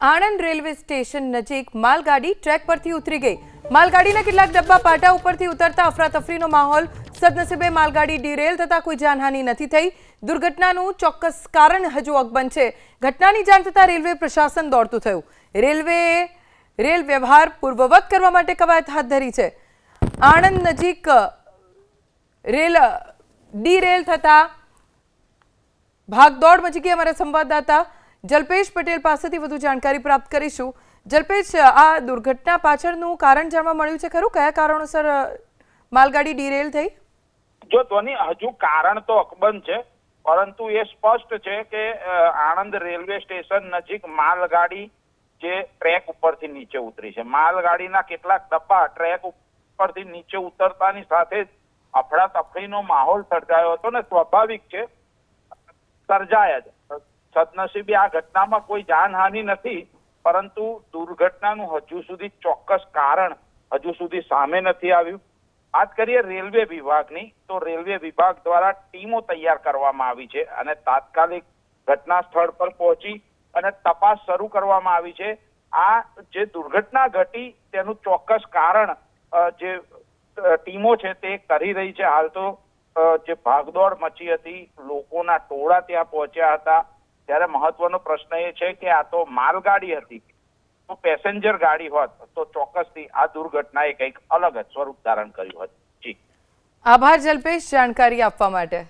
Anand railway station નજીક માલગાડી track પરથી ઉતરી ગઈ। માલગાડીના કેટલાક ડબ્બા પાટા ઉપરથી ઉતરતા અફરાતફરીનો માહોલ। સદનસીબે માલગાડી ડીરેલ થતા કોઈ જાનહાનિ નથી થઈ। દુર્ઘટનાનું ચોક્કસ કારણ હજુ અકબંધ છે। ઘટનાની જાણ થતા રેલવે પ્રશાસન દોડતું થયું। રેલવેએ રેલ વ્યવહાર પૂર્વવત કરવા માટે કવાયત હાથ ધરી છે। આણંદ નજીક રેલ ડીરેલ થતા ભાગદોડ મચી ગઈ। અમારા સંવાદદાતા જલ્પેશ પટેલ પાસેથી વધુ જાણકારી પ્રાપ્ત કરીશું। જલ્પેશ, આ દુર્ઘટના પાછળનું કારણ જાણવા મળ્યું છે ખરું? કયા કારણોસર માલગાડી ડીરેલ થઈ? જો ધ્વની, હજુ કારણ તો અકબંધ છે, પરંતુ એ સ્પષ્ટ છે કે આણંદ રેલવે સ્ટેશન નજીક માલગાડી જે ટ્રેક ઉપરથી નીચે ઉતરી છે। માલગાડીના કેટલાક ડબ્બા ટ્રેક ઉપરથી નીચે ઉતરતાની સાથે જ અફડાતફડીનો માહોલ સર્જાયો હતો ને સ્વાભાવિક છે સર્જાયા જ। સદનસીબે આ ઘટનામાં કોઈ જાનહાનિ નથી, પરંતુ દુર્ઘટનાનું હજુ સુધી ચોક્કસ કારણ હજુ સુધી સામે નથી આવ્યું। વાત કરીએ રેલવે વિભાગની, તો રેલવે વિભાગ દ્વારા ટીમો તૈયાર કરવામાં આવી છે અને તાત્કાલિક ઘટના સ્થળ પર પહોંચી અને તપાસ શરૂ કરવામાં આવી છે। આ જે દુર્ઘટના ઘટી તેનું ચોક્કસ કારણ જે ટીમો છે તે કરી રહી છે। હાલ તો જે ભાગદોડ મચી હતી, લોકોના ટોળા ત્યાં પહોંચ્યા હતા, ત્યારે મહત્વનો પ્રશ્ન એ છે કે આ તો માલગાડી હતી, તો પેસેન્જર ગાડી હોત તો ચોક્કસથી આ દુર્ઘટનાએ કંઈક અલગ જ સ્વરૂપ ધારણ કર્યું હોત। જી, આભાર જલ્પેશ, જાણકારી આપવા માટે।